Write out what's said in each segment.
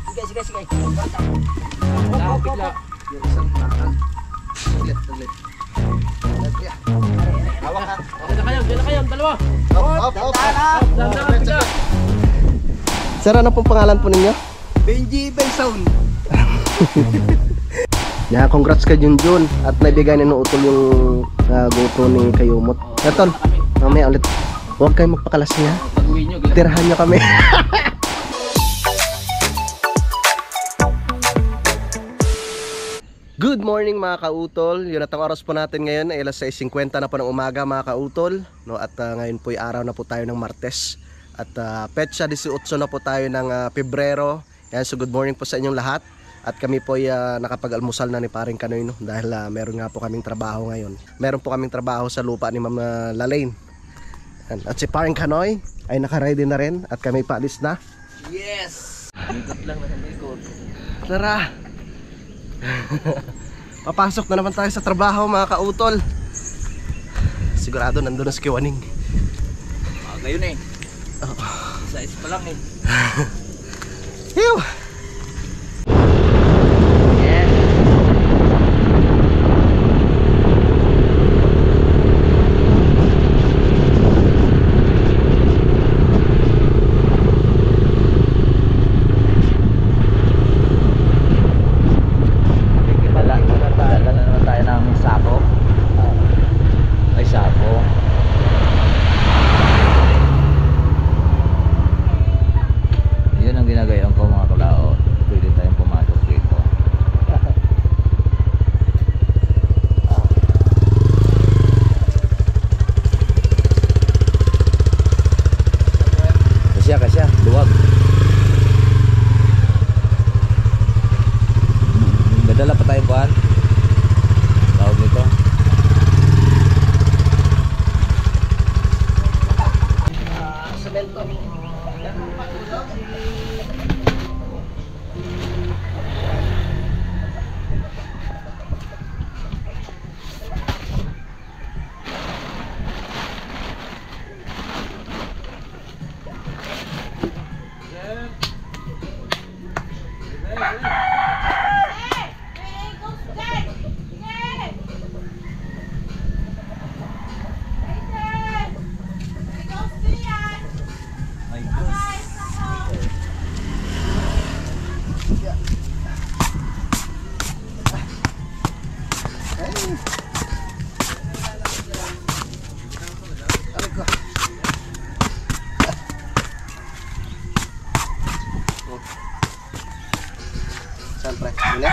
Sige. Bigla. Yung isang takan. Saglit. Hawak ka. Diyan na kayo, dalawa. Hop. Bigla. Sir, ano pong pangalan po ninyo? Benji Benson. Congrats ka Junjun at naibigay ni Utol yung GoPro ni Kayumot. Tol, mamaya ulit. Huwag kayong magpakalas niya. Pag-uwi nyo, Tirahan nyo kami. Good morning mga kautol. Yun at ang oras po natin ngayon ay alas 6:50 na po ng umaga mga kautol, no? At ngayon po ay araw na po tayo ng Martes. At petsa 18 na po tayo ng Pebrero. Yan, so good morning po sa inyong lahat. At kami po ay nakapag-almusal na ni Paring Kanoy, no? Dahil meron nga po kaming trabaho ngayon. Meron po kaming trabaho sa lupa ni Ma'am Lalaine. At si Paring Kanoy ay naka-ready na rin at kami paalis na. Yes. ikot lang na ikot. Tara. Papasok na naman tayo sa trabaho mga kautol. Sigurado nandun na si Kiwaning. Ngayon eh. Size pa lang eh. Hiw! Kasya, luwag. Dadala pa tayong kuhan. Tawag nito. Semento. Siyempre, ini.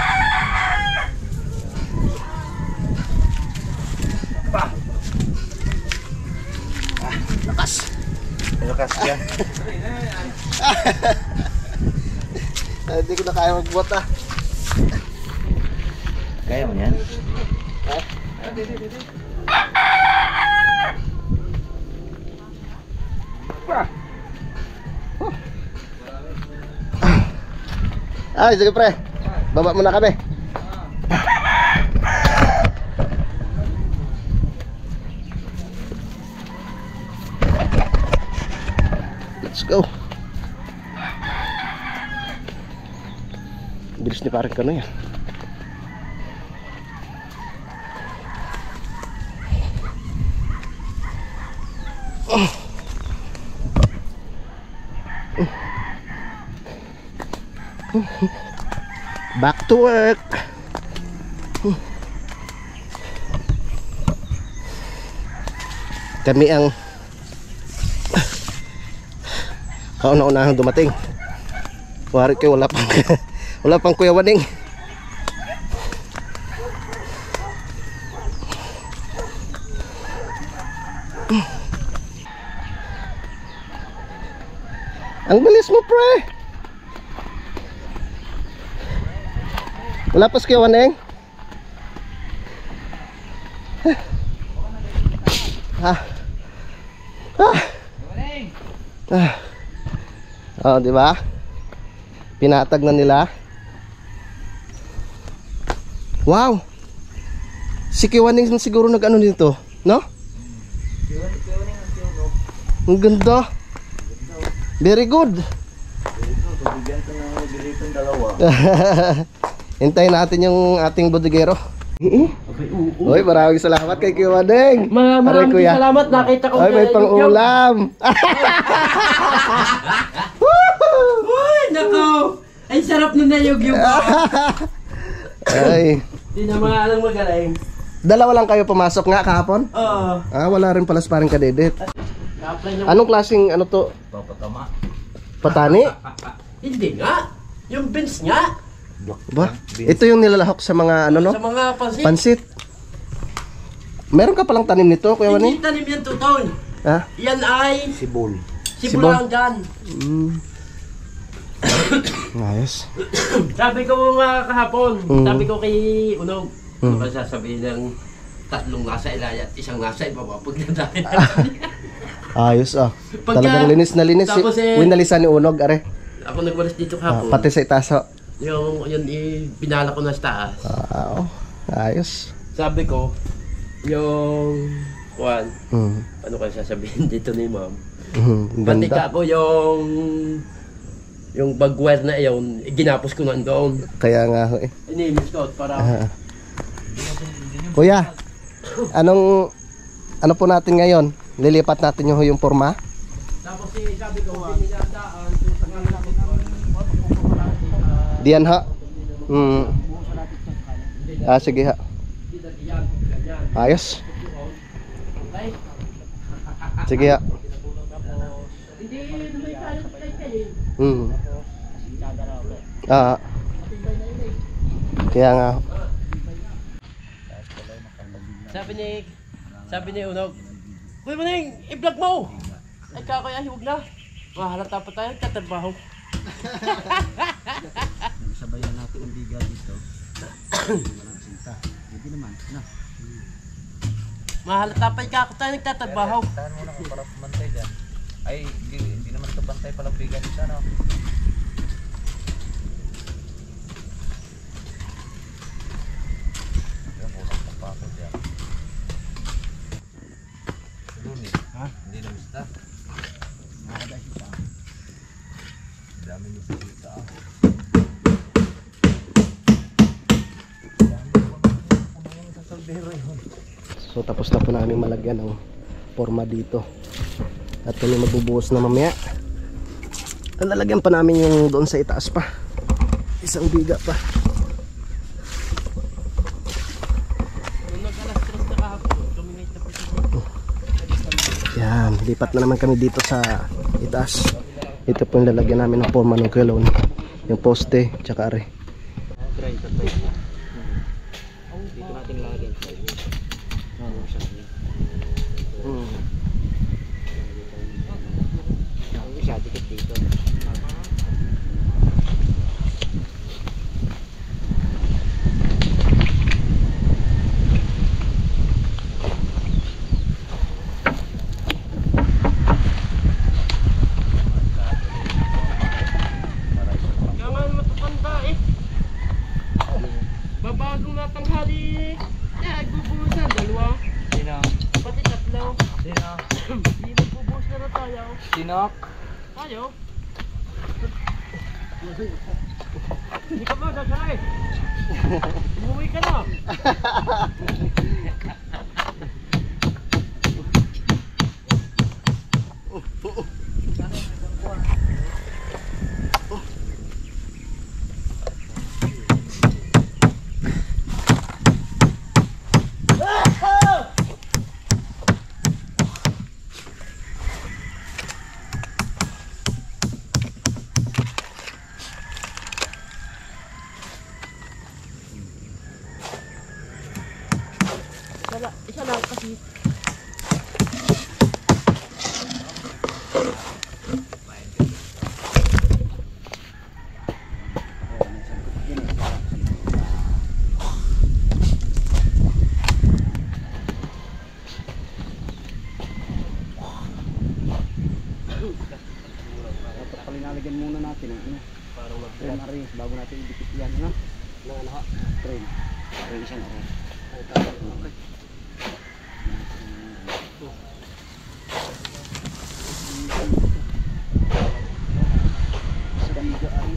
Lakas. Lakas yan. Hindi ko na kaya magbuhat ah. Kaya mo yan? Ay, sige pre. Baba muna kami. Let's go. Bilis ni Paring Kanoy yan. Back to work. Kami ang kauna-unahang dumating. Wari kayo, wala pang Kuya Waning. Ang bilis mo pre. Wala pa si Kuya Waning. Oh, di ba? Pinatag na nila. Wow. Si Kuya Waning siguro nag-ano dito, no? Ang ganda. Very good. Bigyan ko ng Nagdiritong dalawa. Hintayin natin yung ating bodegero. Uy, maraming salamat kay Kuya Wadeng. Maraming Kuya. salamat, nakita ko. Ay, may pang-ulam. Uy, nako. Ay, sarap na nayog-yog. Ay, Hindi na mga alang magaling. dalawa lang kayo pumasok nga kahapon? Oo. Wala rin pala sparring kadedit. Ka-apply na. Anong klaseng ano to? Papatama. Patani? Hindi nga. Yung beans nga. Ba? Ito yung nilalahok sa mga ano no? Sa mga pansit. Pansit. Meron ka palang tanim nito, Kuya Wani? Hindi tanim yan, Tuton. Ha? Yan ay Sibol. Sibol. sibulang dyan. Ayos. Sabi ko nga kahapon, Mm. sabi ko kay Unog, Mm. ano ba sasabihin ng tatlong nasa ilaya at isang nasa ibaba pag nadali. Ayos ah. Pagka- Talagang linis na linis. tapos Winalisan ni Unog, are. Ako nagwalas dito kahapon. Pati sa itaso. Yung yun binala ko na sa taas. Ayos. Sabi ko, yung Juan, Mm. ano kaya sasabihin dito ni Ma'am? Ang Pati ganda. ka ko yung bagware na yun, ginapos ko nandoon. Kaya nga ho eh. Inimis ko para Kuya, ano po natin ngayon? Lilipat natin yung forma? tapos sabi ko, pinilataan sa kanila ko. Diyan ha? Sige ha. Ayos. Sige ha. Hindi, may kayo kayo. Kaya nga. Sabi ni Unog, Kuya Maneng, i-vlog mo! Ay kakoy, huwag na. Mahalata pa tayo, tatrabaho. Sabayan natin ang biga dito. Walang sinta. Hindi naman. Na. Mahalata pa kako tayo, nagtatrabaho. Tahan mo na kung para pumantay dyan. Ay, hindi naman ito bantay palang bigan dito, no? Yung ulang kapakot yan. Luni. Ha? Hindi na mista. Nakakada siya. Dami niyo sa kita, ah. So tapos na po namin malagyan ng forma dito. At kami magbubuhos na mamaya. Lalagyan pa namin yung doon sa itaas pa. Isang biga pa. Nung nag-alas 3 na kahapon, luminay na po siya. Yan, lipat na naman kami dito sa itaas. Ito po yung lalagyan namin ng forma ng kilon. Yung poste, tsaka are. Dito natin lagay. Siya, dikit dito. Kailangan matutanda eh. Babagong natanghali eh. Agbubuhusan, dalawa. Sino? Pati tatlo. Sino? Hindi nagbubuhos na na tayo. Sinok? Tayo? Hindi ka ba gagay? Umuwi ka na. Isa lang kasi. Dapat palinalagyan muna natin ang ano. Para mag-train arrange bago natin idikit yan. Ano? Ano ha? Train. Train isang arrange. Okay. Sa biga ay.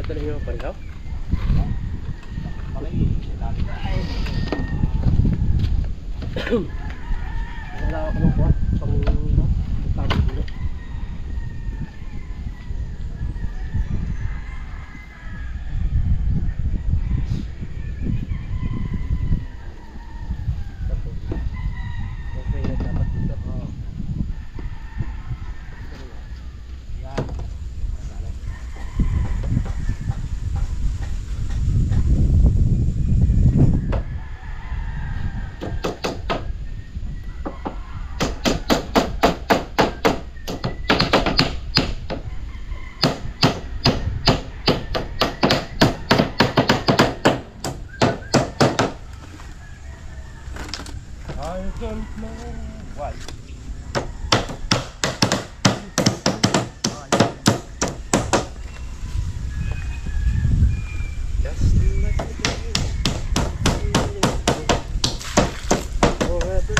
Dadali niyo pa rin, wala ako ng buwan. Pang dito. Okay, dapat dito. Yan. I don't know why. Just like the forever.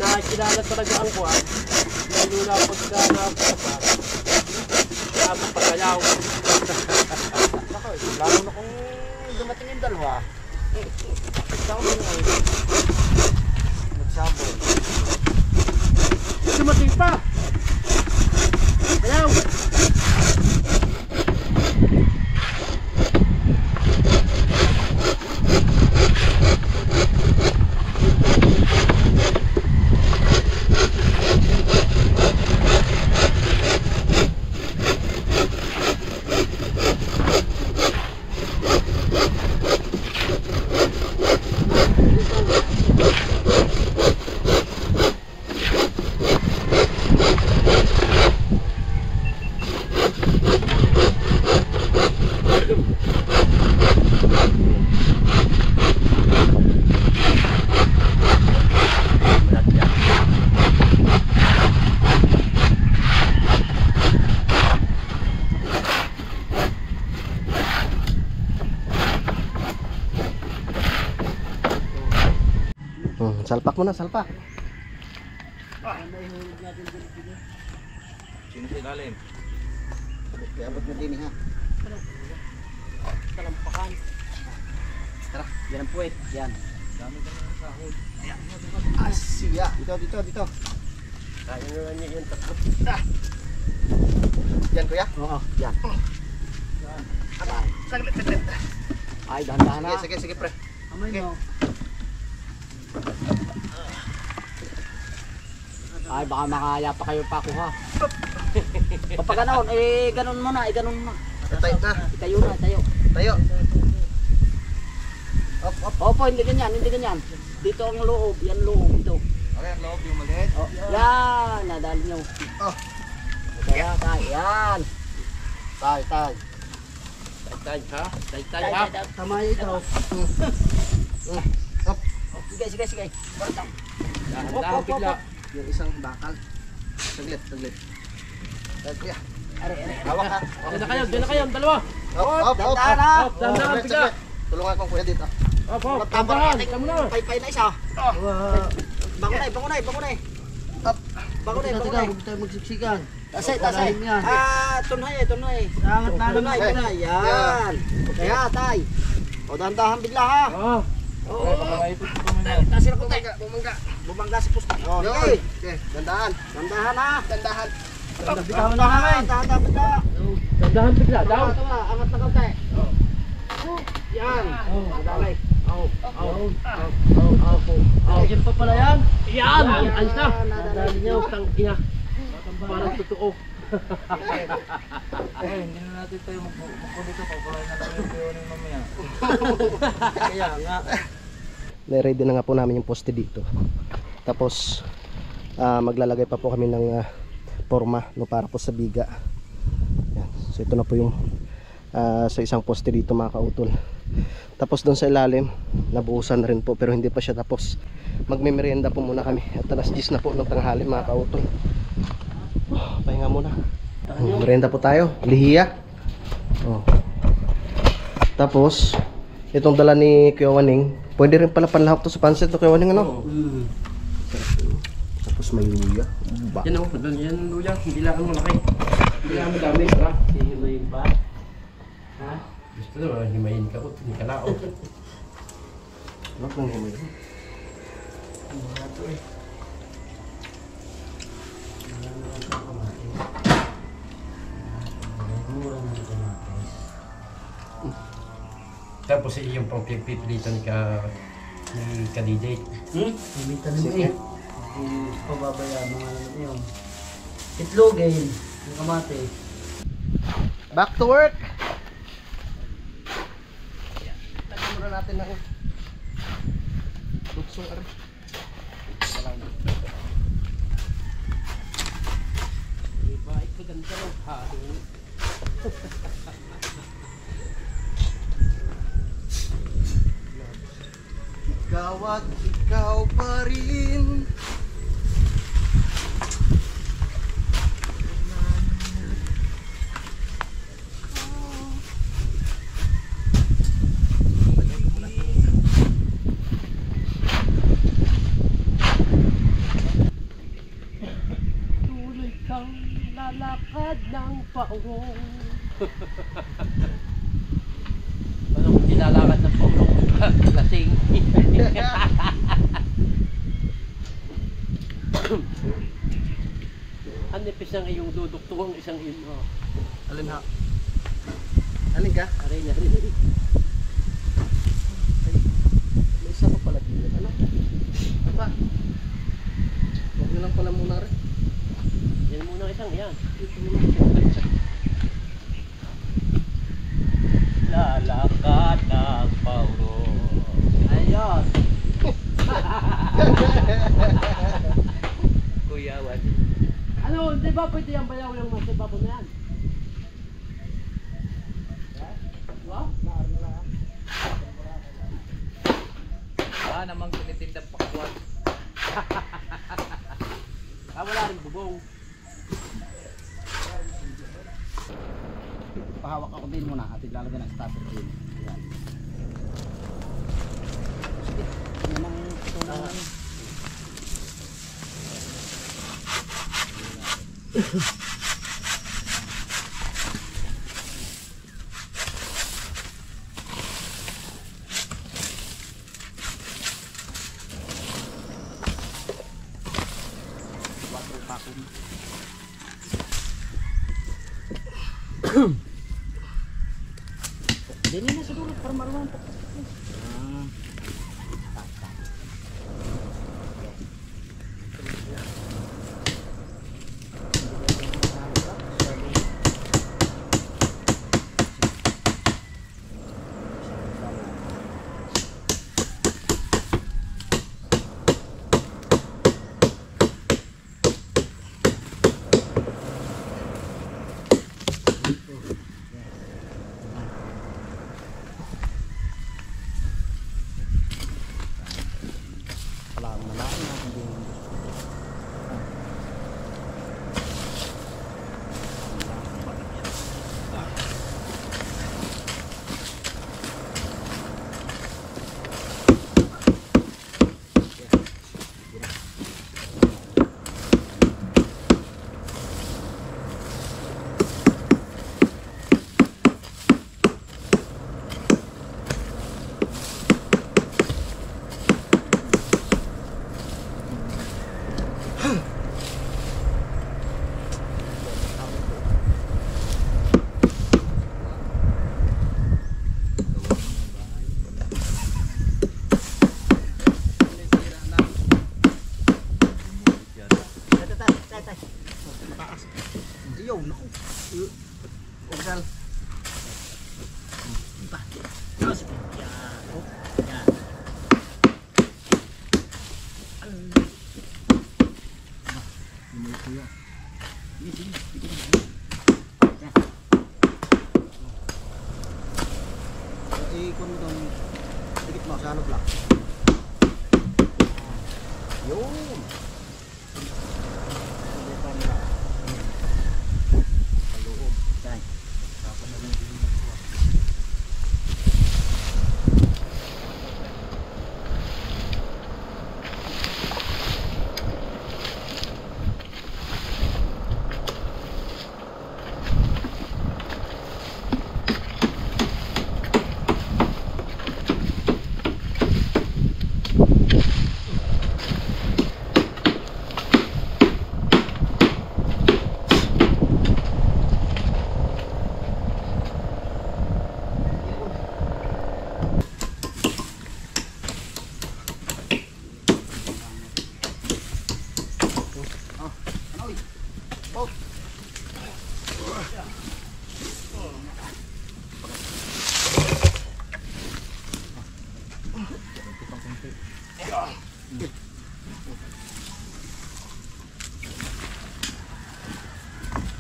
Nakikilala talaga ang kuwan. Lalo na pagka napasa. Tapos pagkayaw. Lalo na kung dumating yung dalawa. Saan mo nga nagsabol. Dumating pa! Kayaw! Salpak mo na, salpak. Sino sa ilalim? Kaya abot mo din ha. Talampakan. Tara, yan ang puwet. Yan. Dami ka na ng sahod. Asya. Dito. Kaya nyo lang yun tatlo. Yan kuya? Oo. Yan. Saglit. Ay, dahan-dahan na. Sige, pre. Amay mo. Ay, baka makaya pa kayo pa ako ha. Kapag ganoon, ganun mo na, ganun mo na. Tight na. Itayo na, tayo. Tayo. Opo, hindi ganyan. Dito ang loob, yan loob, ito. Okay, ang loob yung maliit. Oh, yan, nadali nyo. Oh. Kaya, tayo, yan. Tayo. Tay, ha? Tay, ha? Tama ito. Sige. Dahan bigla. Yung isang bakal. Saglit. Kuya. Are. Hawak ka. Diyan na kayo, dalawa. Hop. Dahan na. Dahan bigla. Tulungan ko kuya dito. Hop. Dahan. Kamu na. Pay na isa. Bangunay. Bangunay. Huwag tayo magsiksikan. Tasay. Tunhay. Angat na Tunhay. Yan. Kaya, tay. O, dahan-dahan bigla ha. Oo. Oo. Pagkakaipit ko kami na. Tasir ko tayo. Bumangga si Pusta. O, okay. Okay, dandahan. Dandahan ha. Dandahan. Bitawan na kami. Dahan bigla. Dahan bigla. Down. Angat na kaunti. Yan. Madalay. Yan pa pala yan. Yan. Ayos na. Nadali Dali niyo. Tang ina. Parang totoo. Hindi na natin tayo magpulito. Pagpulay na lang yung piyonin mamaya. Kaya nga. Na-ready na nga po namin yung poste dito. Tapos maglalagay pa po kami ng forma no, para po sa biga. Yan. So ito na po yung sa isang poste dito mga kautol. Tapos doon sa ilalim nabuhusan na rin po pero hindi pa siya tapos. Magme-merienda po muna kami at alas 10 na po ng tanghali mga kautol. Pahinga muna. Merienda po tayo, lihiya. Tapos itong dala ni Kuya Waning, pwede rin pala panlahok to sa pansit to Kuya Waning, ano? Tapos may luya. Yan o, yan luya. Hindi lang malaki. Hindi lang madami. Hihimayin ba? Ha? Gusto na, himayin ka. Hindi ka lao. Ano kung himayin? Ano nga ito eh. Tapos yung pang pipilitan ni ka-DJ. Imitan mo eh. Hindi pababayaan mga ano yun. Itlogin, yung kamate. Back to work! Lagyan muna natin ng luksong ari. Diba, ito ganda ng halo. Ikaw at ikaw pa rin. Tuloy kang lalakad ng paurong. Ano kung nilalakad ng paurong? Lasing. Ang nipis ng iyong duduktuang isang imo. Alin ha? Alin ka? Aray na. May isa pa pala dito. Ano? Pa? Huwag nyo lang pala muna rin. Yan muna isang yan. Lalakad ng paurong. Ayos. Kuyawan. Ano, di ba pwede yung bayaw yung nasa babo na yan? Diba? Namang tinitindang pakwan. Wala rin bubong. Pahawak ako din muna at ilalagyan ng stopper din. Ayan. Yan ang tunang water vacuum. Dili na sa dulo para marunong po. Ayaw, naku. Ugal. Ikon mo daw. Dikit mo, sa ano lang. Yun. Paloob. Yan.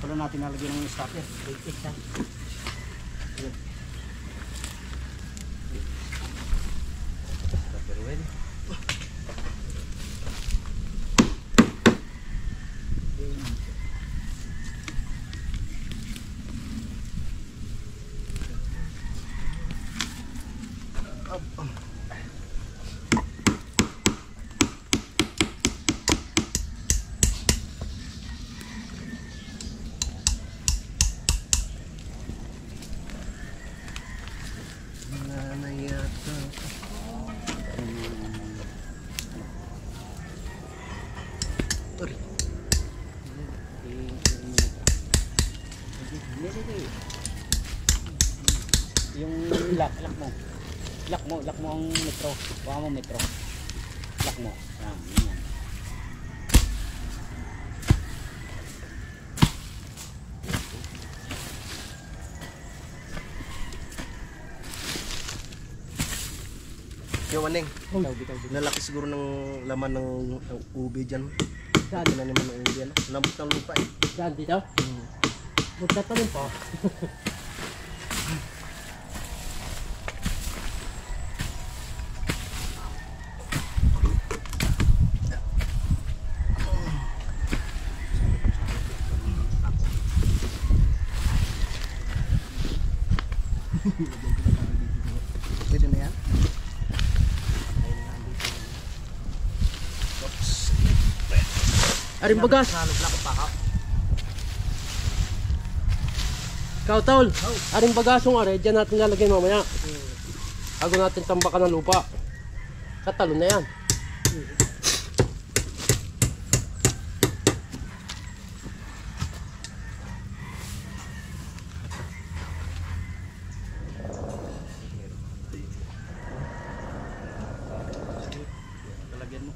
Wala natin nalagyan ng stopper. Yung lock mo ang metro. Baka mo metro. Lock mo. Yan. Yung aning, Bitaw. nalaki siguro ng laman ng ube dyan. Saan? Tinaniman ng ube, ano? Lambot ng lupa eh. Saan dito? Magkat pa rin po. Pwede na yan. Aring bagas. Ikaw, Tol. Aring bagasong are, dyan natin lalagay mamaya. Bago natin tambakan ng lupa. Katalo na yan. Lalagyan mo.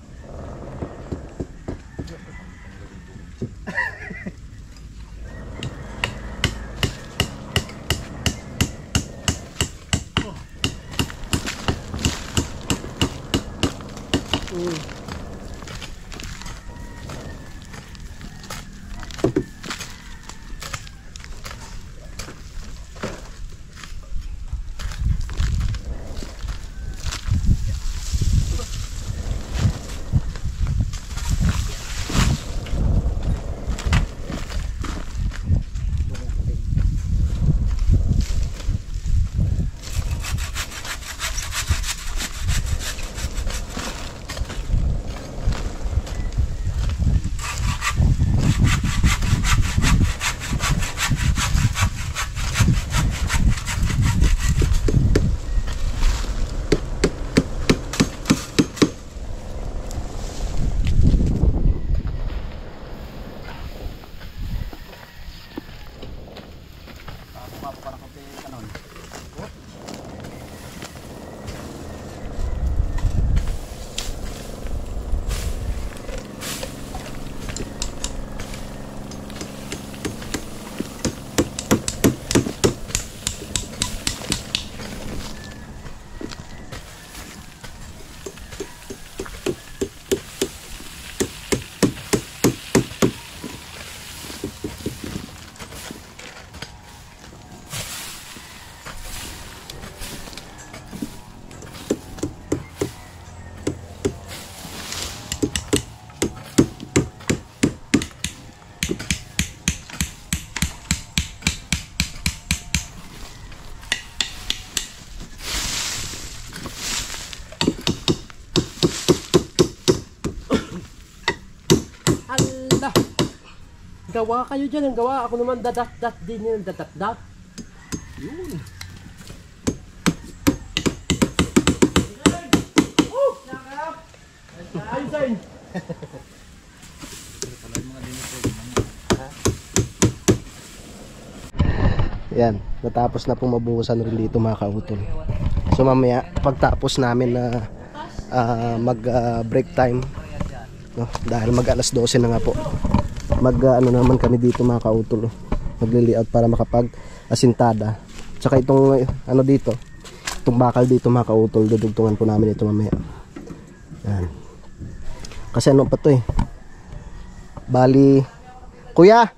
Gawa kayo dyan ang gawa. Ako naman dadat-dat din yung dadat-dat. Yun. Ayun. Yan, natapos na pong mabuhusan rin dito mga kautol. So mamaya, pagtapos namin na mag break time, no, dahil mag alas 12 na nga po, mag ano naman kami dito mga kautol, magli-layout para makapag asintada. Tsaka itong ano dito, itong bakal dito mga kautol, dudugtungan po namin ito mamaya. Yan. Kasi ano pa to eh, bali, kuya,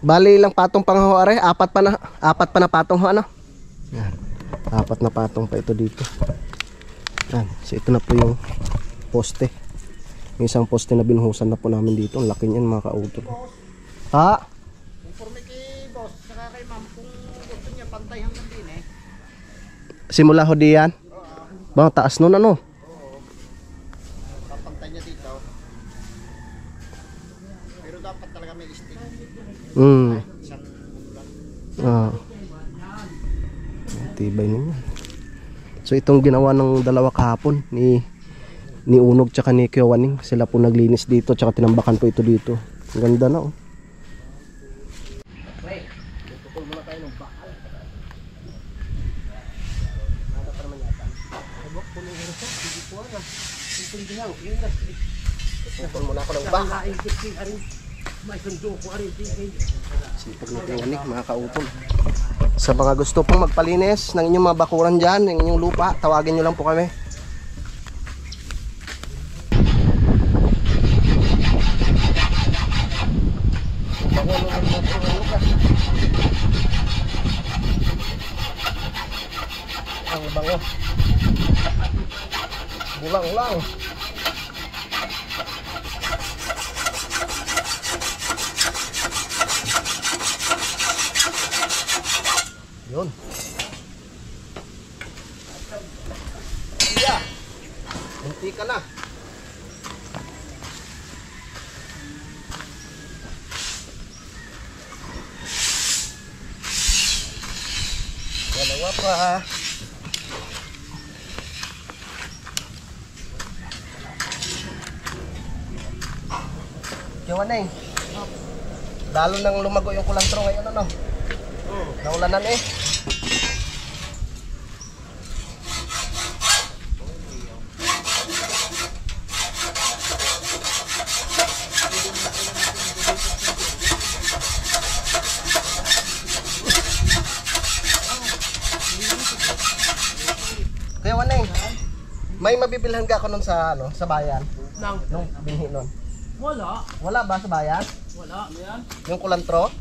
bali lang patong pang ho are, apat pa na patong ho ano. Yan. Apat na patong pa ito dito. Yan. So ito na po yung poste. Yung isang poste na binuhusan na po namin dito. Ang laki niyan mga kautol. Ha? Informe kay boss, saka kay ma'am kung gusto niya pantay hanggang din eh. Simula ho diyan. Bang taas nun ano? Papantay niya dito. Pero dapat talaga may stick. Isang lang. Tibay ninyo. So itong ginawa ng dalawa kahapon ni Unog tsaka ni Kyowaning, sila po naglinis dito tsaka tinambakan po ito dito. Ang ganda na oh. Tutupol muna tayo ng bakal. Tutupol muna ako ng bakal. Sipag natin yan mga kautol. Sa mga gusto pong magpalinis ng inyong mga bakuran dyan, ng inyong lupa, tawagin nyo lang po kami. Ang bango. Bulang lang. Yun. Iya. Munti ka na. Dalawa pa. Kiwaneng. Lalo nang lumago yung kulantro ngayon ano. Naulanan eh. Kaya Waneng, may mabibilhan ka ako nun sa ano, sa bayan? Nung binhi nun. Wala. Wala ba sa bayan? Wala. Yung kulantro?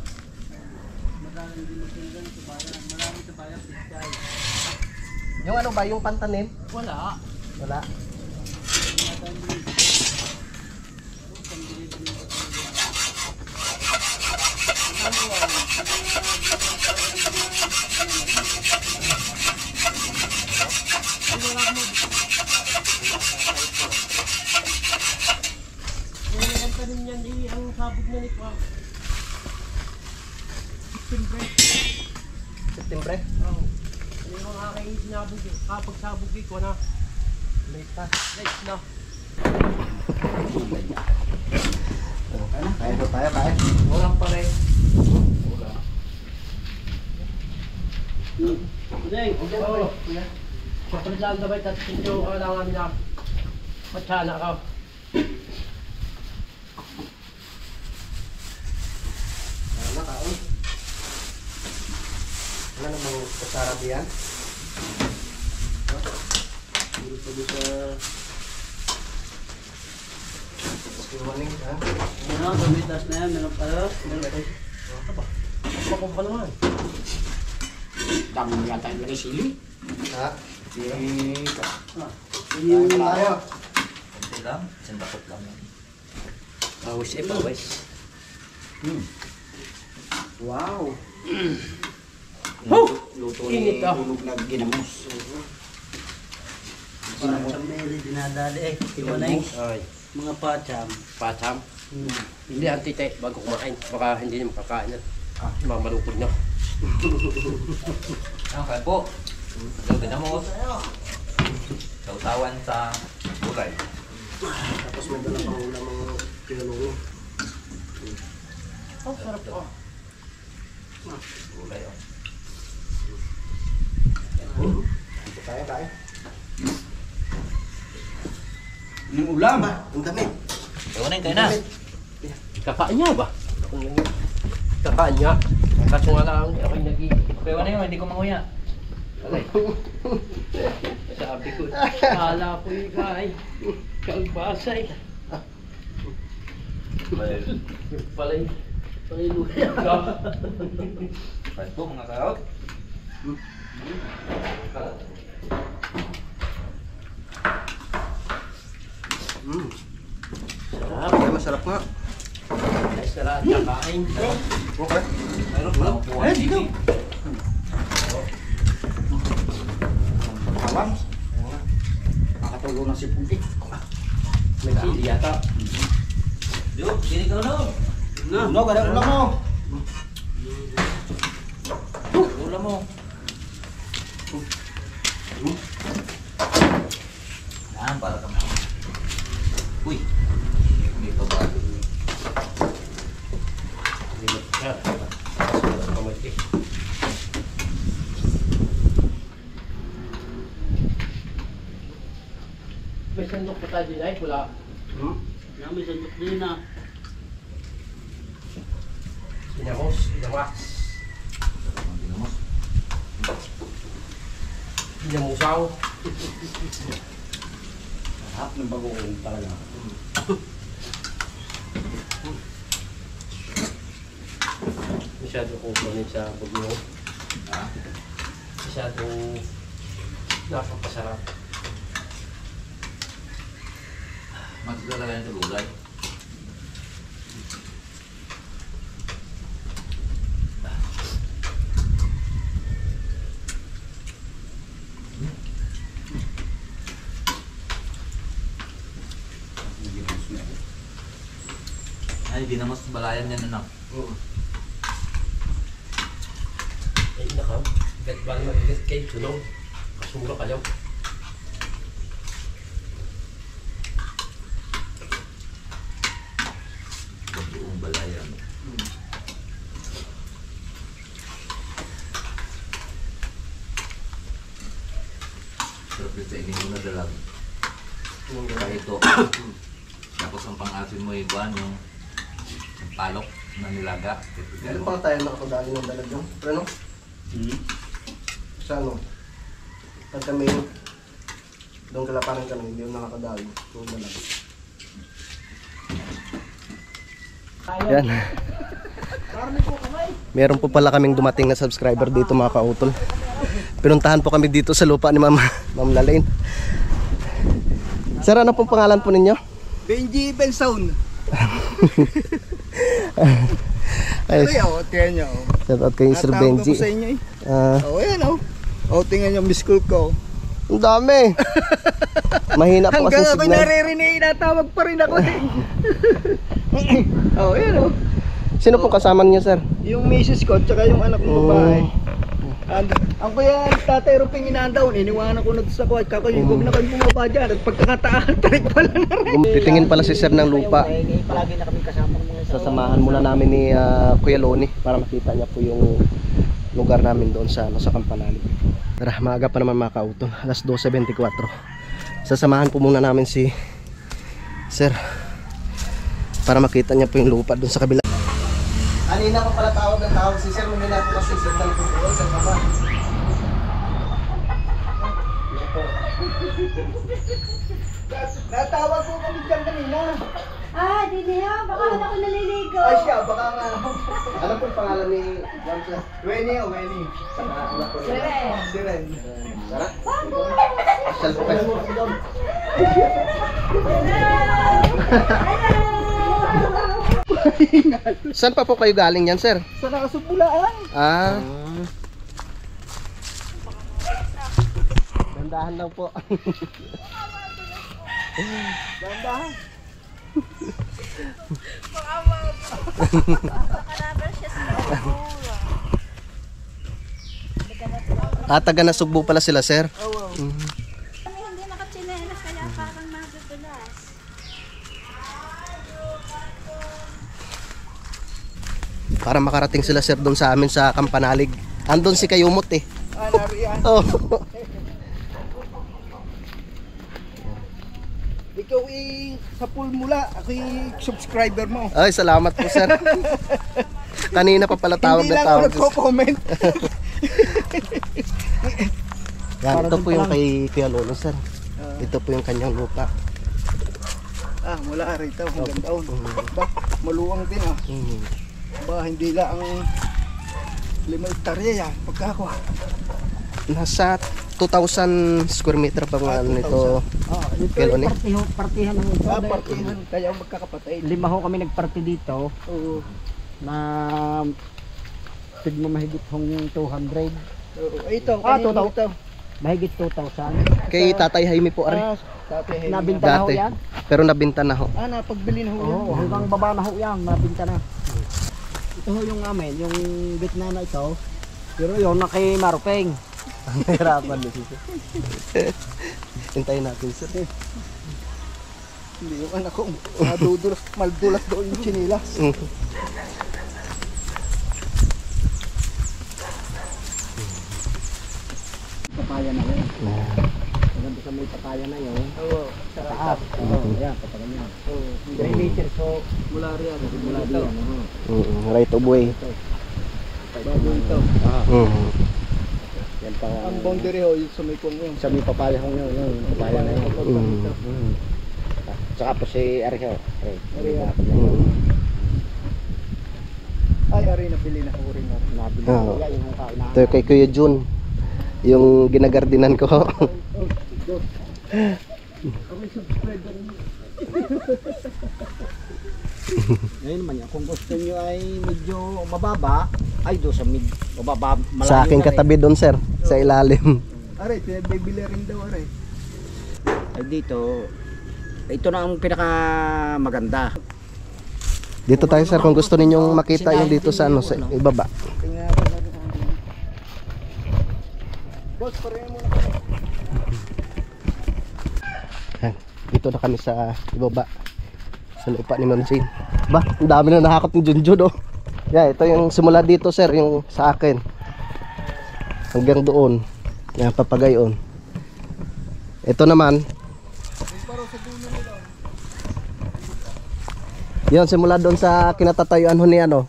Yung ano ba, yung pantanim? Wala. Wala. Ang tanim niyan ang sabog na nito. September? Oo. Ano yung aking sinabog yun? Kapag sabog ko na. Late na. Late na. Kaya po tayo, kaya. Walang pa rin. Wala. Deng, oo. Kapalit lang na ba ito? Ito kailangan niya. Matsana ka. Ano na kaon? Ano namang kasarap yan? Dito pa doon sa... Skiwaning, ha? Ano, tumitas na yan, meron pala. Meron pa. Pakong pa naman. Dami mo yata yung sili. Ha? Yung tayo. Kunti lang, isang dakot lang yan. pawis eh, pawis. Wow. Luto Init ni ah. Unog na ginamos. Parang sa meli, dinadali eh. Iba na yung Ay, mga pacham. pacham. Hindi, antite, bago kumain. Baka hindi niya makakain yan. Mamalukod na. Ano kayo po? Ito ginamos. Sausawan sa gulay. Tapos may dala pang ulam ang kinulungo. Oh, sarap po. Gulay oh. Kaya. Yung ulam. Ang dami. Iwanin kayo na. Kakain niya ba? Kakain niya. Kaso nga lang, ako'y Iwanin mo, hindi ko manguya. Okay. sabi ko, kala ko yung kain. Kalbasay. Palay. Paliluya. Kayo po mga kaot. Sarap. Kaya masarap nga. Ayos na lahat kakain. Okay. Mayroon pala akong puwan dito. Tawang. Nakatulong ng sipong eh. May sili yata. Yo, sini ka na. No, kada ulam mo. Ulam mo. Yan, para kami. Uy, may pa ba? Hindi mo siya. Kaso wala sa kamay eh. May sandok pa tayo din ay wala. May sandok din na. Pinamos, pinamas. Ginamos. Pinamusaw. Sarap ng bagoong talaga. Masyado kong kumanin sa pagmo. Ah, Masyadong napapasarap. matutulala talaga yan sa gulay. Ay, ginamos balayan yan anak. Ay, nakaw. Gat ba mag-gat kayo? Tulong. Kasura kayo. Buong balayan. Sarap din sa inyo na dalag. Kaya ito. Tapos ang pang-asin mo ibuan yung palok na nilaga. Meron pa tayo nakakadali ng dalag yung. Pero ano? Sa ano? Pag kami doon kalapanan kami, hindi yung nakakadali. Yung dalag. Yan. Meron po pala kaming dumating na subscriber dito mga kautol. Pinuntahan po kami dito sa lupa ni Ma'am Lalaine. Sir, ano pong pangalan po ninyo? Benji Bensown. Ay, Tingnan nyo. shout out kay Sir Benji. sa inyo eh. Ah, Yan tingnan nyo, miss call ko. ang dami. Mahina po kasi Hanggang ako signal. naririnig, natawag pa rin ako eh. Yan Sino pong kasama niyo, sir? Yung misis ko, tsaka yung anak kong babae. Ang kuya, tatay Ruping inaandaw, iniwanan ko na sa kuya. Kakayo, huwag na kayo bumaba dyan. At pagkakataan, tarik pala na rin. Titingin pala si sir ng lupa. Palagi na kami kasama ng mga Sasamahan muna namin ni Kuya Loni para makita niya po yung lugar namin doon sa Kampanalig. Tara, maaga pa naman mga kautol. Alas 12:24. Sasamahan po muna namin si sir para makita niya po yung lupa doon sa kabila. Kanina pa pala tawag si sir. Mamina po kasi signal po doon sa baba. Natawag ko kami dyan kanina. Ah, di niya. Baka ako naliligo. Ay siya, baka nga. Ano po yung pangalan ni Ma'am sir? Weni. Saka anak ko niya. Sere. Siren. Tara. Pasyal po kayo. Saan pa po kayo galing yan, sir? Sa nakasubulaan. Ah. Dandahan lang po. Dahan-dahan. Taga Nasugbu pala sila, sir. Kami hindi nakatsinelas kaya parang madudulas. Para makarating sila, sir, doon sa amin sa Kampanalig. Andun si Kayumot eh. Nariyan. Oh. Ikaw sa pool mula, ako subscriber mo. Ay, salamat po, sir. Kanina pa pala tawag Hindi na lang ako tawag. nagko-comment. Yan, ito po yung kay Kuya Lolo, sir. Ito po yung kanyang lupa. Mula rito, hanggang doon. Ba, maluwang din Ba, hindi lang ang 5 hektarya yan. Pagkako. Nasa 2,000 square meter pa mga ano nito. Ito Kilo yung ni? partihan ng ito. Partihan, kaya magkakapatid. 5 ho kami nagparti dito Oo. na tigmo mahigit hong 200. Ito, Totoo. kanino ito? Mahigit 2,000. Kay Tatay Jaime po, ari. Tatay Henry. Nabinta na ho Dati. yan. Pero nabinta na ho. Napagbili na ho yan. Oo, hanggang baba na ho yan. Nabinta na. Ito ho yung amin, yung gitna na ito. Pero yun na kay Marupeng. Nahirapan din siya. Hintayin natin, sir. Hindi yung anak ko, maldulas doon yung chinilas. Papaya na yun. Maganda sa may papaya na yun. Oo. Sa taas. Oo, yan, kapag yan. 3 meters so Mula riyan. mula diyan. Right of way. Bago ito. Yan pa. Ang boundary ho, yung sumikong yun. Sa may papaya ho yun, yung papaya na yun. Tsaka po si Ariel. Ay, ari, nabili na ho rin. Nabili Ah. ko yan, yung kaunahan. Ito kay Kuya Jun. Yung ginagardinan ko. Ngayon naman yan, kung gusto nyo ay medyo mababa, ay doon sa mababa, malayo Sa aking na rin. katabi doon, sir. Sa ilalim. Ari, bibili rin daw, ari. Ay dito, ito na ang pinaka maganda. Dito tayo, sir, kung gusto ninyong makita yung dito sa ano, sa ibaba. Tingnan na rin. Boss, pareho mo na. Yan. Dito na kami sa ibaba. Sa lupa ni Ma'am Jane. Ba, ang dami na nakakot ni Junjun, oh. Yeah, ito yung simula dito, sir, yung sa akin. Hanggang doon. Yan, papagayon. Ito naman. Yan, simula doon sa kinatatayuan ho ni ano.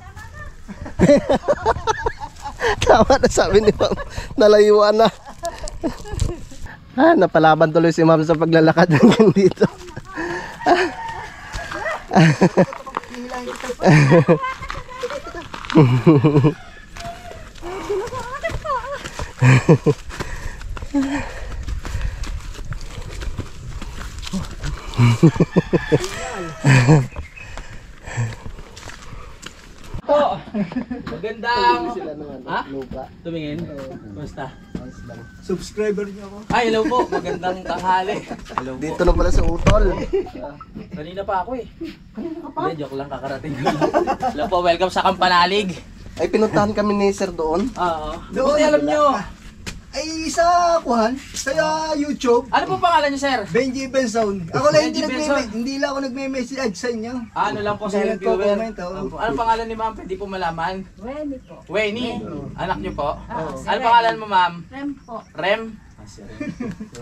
Tama na sabi ni Ma'am. Nalayuan na. Napalaban tuloy si Ma'am sa paglalakad hanggang dito. Magandang Ha? Lupa. tumingin. Basta. Subscriber niyo ako. Ay, hello po. Magandang tanghali. Hello po. Dito na pala sa Utol. Kanina pa ako eh. Kanina ka pa? Hindi, joke lang, kakarating ko lang. Hello po, welcome sa Kampanalig. Ay, pinuntahan kami ni Sir doon. Oo. Doon, Buti alam nyo. Ay, sa kuhan, sa YouTube, Ano po pangalan nyo, sir? Benji Benson. Ako lang Benji Benson. hindi lang ako nagme-message sa inyo. Ano lang po sa Hindi viewer. nagko-comment, Ano pangalan ni ma'am? Pwede po malaman. Weni po. Weni. Anak nyo po. Si Ano Rem. pangalan mo, ma'am? Rem po. Rem? Si Rem.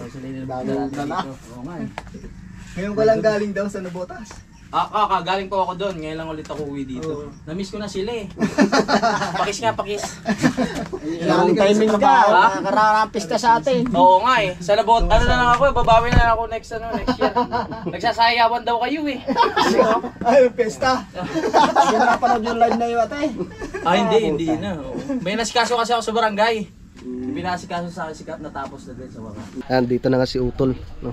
Sila yung Oo nga eh. Ngayon ko lang galing daw sa Nabotas. Galing po ako doon. Ngayon lang ulit ako uwi dito. Na-miss ko na sila eh. Pakis nga, pakis. Yung timing ka, Ha? nakarampis ka sa atin. Oo nga eh. Sa labot, ano na lang ako, babawi na lang ako next year. Nagsasayawan daw kayo eh. Ay, pesta. Hindi na napanood yung live na yun ate. Hindi na. Oo. May nasikaso kasi ako sa barangay. Pinasikaso sa akin sikat natapos na din sa wakas. Dito na nga si Utol. No?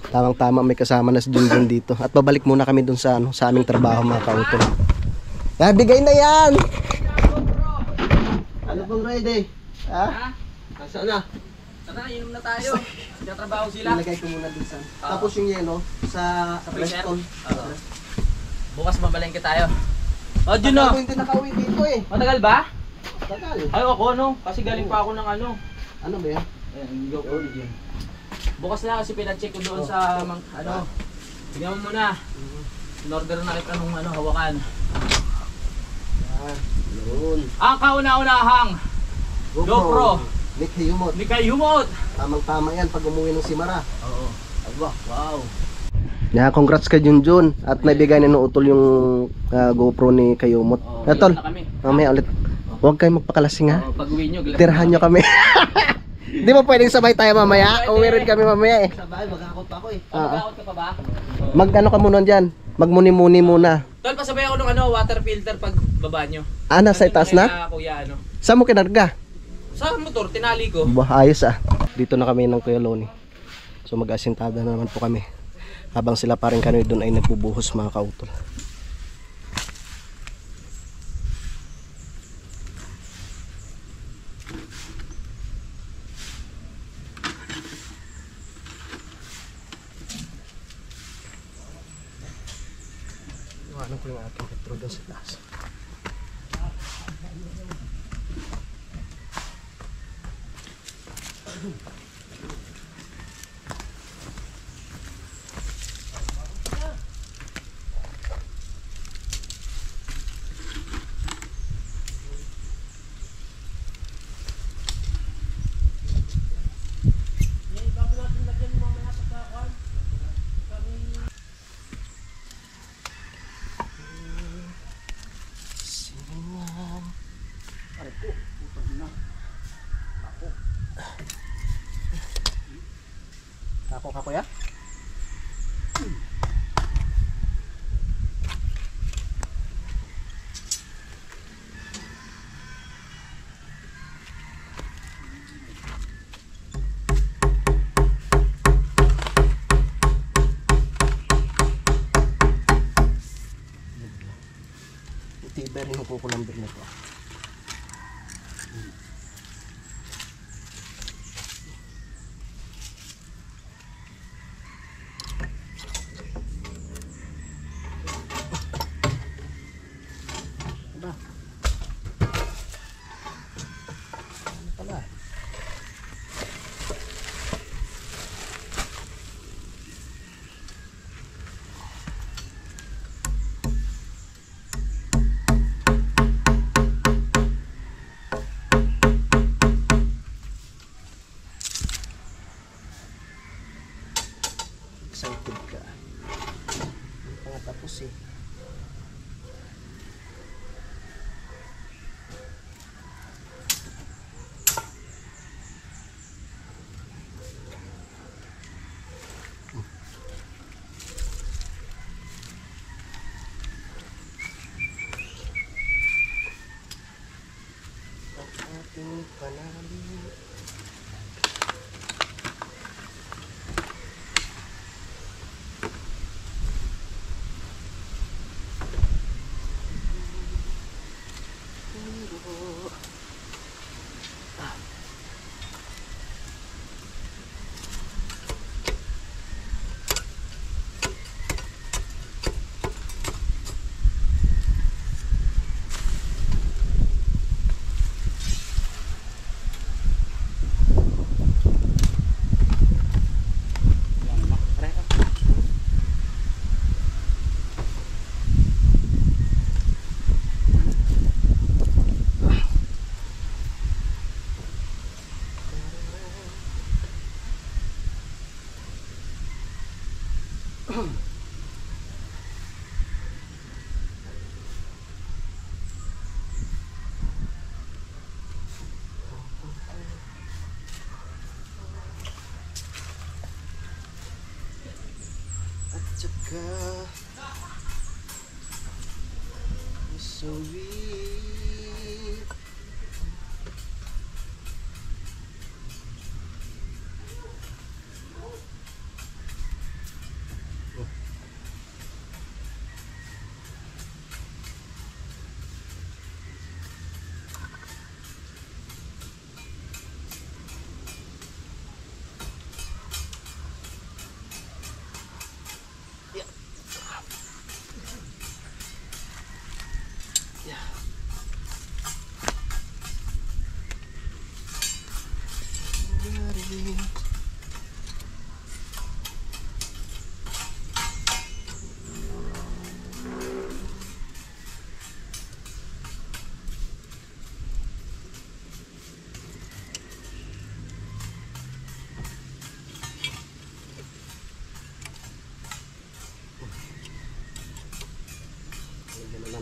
Tamang-tama may kasama na si Junjun dito. At babalik muna kami dun sa, ano, sa aming trabaho mga kautol. Bigay na yan! Ano pong ready? Ha? Nasaan na? Tara, inom na tayo. Nagtatrabaho sila. Ilagay ko muna dun sa... Tapos yung yelo sa freezer? reston. Oo. Bukas mabalengke tayo. Oh, Jun, no? Ako hindi nakauwi dito eh. Matagal ba? Tagal. Ay, ako, no? Kasi galing pa ako ng ano. Ano ba yan? Ayan, go for it yun. Bukas na kasi pinag-check ko doon sa ano. Tingnan mo muna. In-order na kita nung ano, hawakan. Yun. Ang kauna-unahang GoPro. Nick Humot. Ni kay Humot. Tamang-tama yan pag umuwi ng Simara. Oo. Aba, wow. Yeah, congrats kay Junjun at naibigay ni Utol yung GoPro ni Kayumot. Oo, Tol, na kami. mamaya ulit. Huwag kayong magpakalasing ha. Oo, pag-uwi nyo, Tirahan nyo kami. Di ba pwedeng sabay tayo mamaya? Uwi rin kami mamaya eh. Sabay, mag-akot pa ako eh. Mag-out ka pa ba? Mag-ano ka muna dyan? Magmuni-muni muna. Tol, pasabay ako ng ano, water filter pag baba nyo. Nasa itaas na? Kaya, kuya, ano. Saan mo kinarga? Sa motor, tinali ko. Bah, ayos ah. Dito na kami ng Kuya Loni. So mag-asintada na naman po kami. Habang sila pa rin kanoy doon ay nagbubuhos mga kautol. Ano ko yung aking petro doon sa taas. Ako ka kuya? Tibay rin ang kukulambir nito. Excited ka. Pangatapos eh. Ang ating panalo. At saka sweet.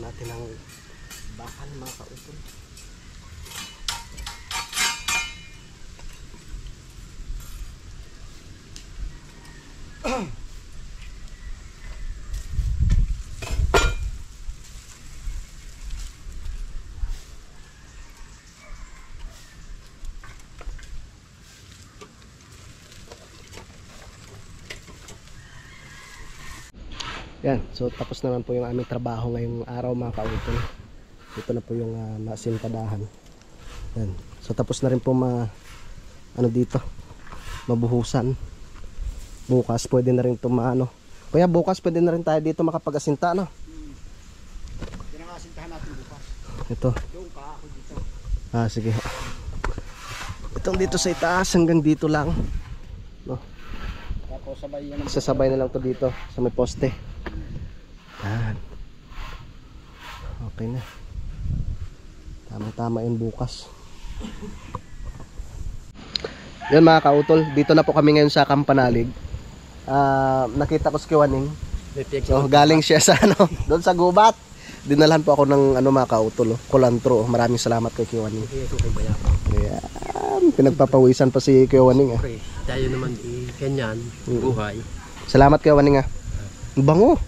natin ng bakal mga kautol. Yan, so tapos naman po yung aming trabaho ngayong araw mga kautol. Ito na po yung nasintadahan. Yan. So tapos na rin po dito, mabuhusan. Bukas pwede na rin ito Kaya bukas pwede na rin tayo dito makapag-asinta, no? Yan ang asintahan natin bukas. Ito. Yung ako dito. Sige. Itong dito sa itaas hanggang dito lang. No? Tapos sabay yan. Sasabay na lang to dito sa may poste. Yan. Okay na. Tama-tama yun bukas. Yan mga kautol, dito na po kami ngayon sa Kampanalig. Nakita ko si Kiwaning. So, galing siya sa doon sa gubat. Dinalhan po ako ng mga kautol, kulantro. Maraming salamat kay Kiwaning. Ayan, pinagpapawisan pa si Kiwaning. Okay, tayo naman ganyan, buhay. Salamat Kiwaning. Bango.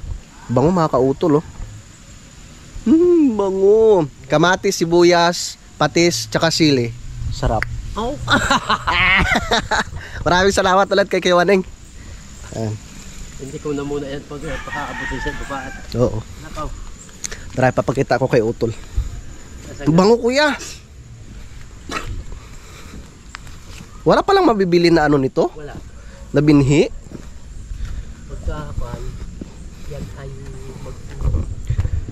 Bango mga kautol. Bango. Kamatis, sibuyas, patis, tsaka sili. Sarap. Oh. Maraming salamat ulit kay Kiwaning. Hindi ko na muna yan pagkaabutin sa baba at Oo. nakaw. Tara, papakita ko kay Utol. Bango kuya. Wala palang mabibili na nito? Wala. Na binhi? Pagkakuan, yan ay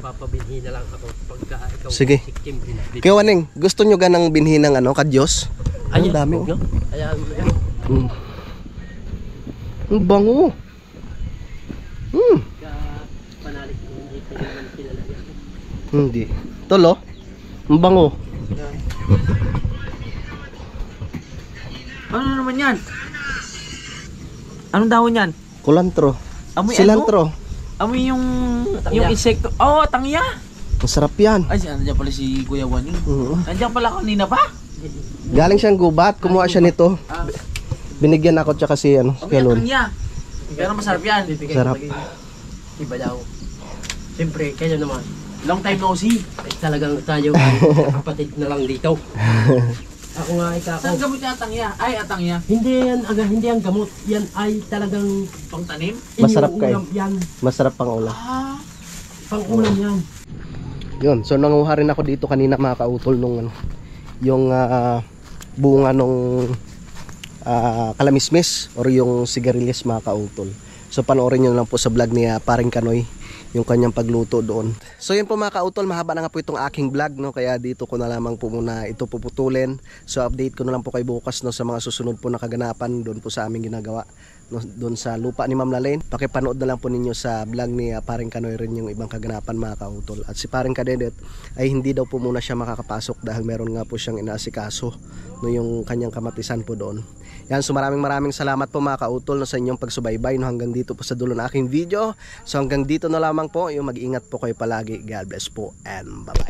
magpapabinhi na lang ako pagka ikaw Sige. sikim binabit. Kiwaning, gusto nyo ganang binhi ng kadyos? Ang dami. no? Ayan, Ang bango. panalig ko hindi pa naman kilala yan. Hindi. Tolo. Ang bango. Ano naman yan? Anong dahon yan? Kulantro. Amoy Silantro. Amoy yung insekto. Oh, tangya. Masarap yan. Ay, nandiyan pala si Kuya Wani. Oo. Nandiyan pala kanina pa. Galing siyang gubat. Kumuha siya nito. Binigyan ako tsaka si Okay, Kelon. tangya. Pero masarap yan. Sarap. Iba daw. Siyempre, kayo naman. Long time no see. Ay, talagang tayo ay kapatid na lang dito. Ako nga Saan ikako. gamot yung tangya? Ay, atangya. Hindi yan, hindi yan gamot. Yan ay talagang Pangtanim? Masarap ka eh. iniuulam yan. Masarap pang ulam. Ah. Pang-ulam yan. Yun, so nanguha rin ako dito kanina mga kautol nung yung bunga nung kalamismis or yung sigarilyas mga kautol. So panoorin nyo lang po sa vlog ni Paring Kanoy yung kanyang pagluto doon. So yun po mga kautol, mahaba na nga po itong aking vlog, no? Kaya dito ko na lamang po muna ito puputulin. So update ko na lang po kay bukas, no, sa mga susunod po na kaganapan doon po sa aming ginagawa, no, doon sa lupa ni Ma'am Lalaine. Pakipanood na lang po ninyo sa vlog ni Paring Kanoy rin yung ibang kaganapan mga kautol. At si Paring Kadedet ay hindi daw po muna siya makakapasok dahil meron nga po siyang inaasikaso, no, yung kanyang kamatisan po doon. Yan, so maraming salamat po mga kautol, no, sa inyong pagsubaybay, no, hanggang dito po sa dulo ng aking video. So hanggang dito na lamang po, yung mag-ingat po kayo palagi. God bless po and bye bye.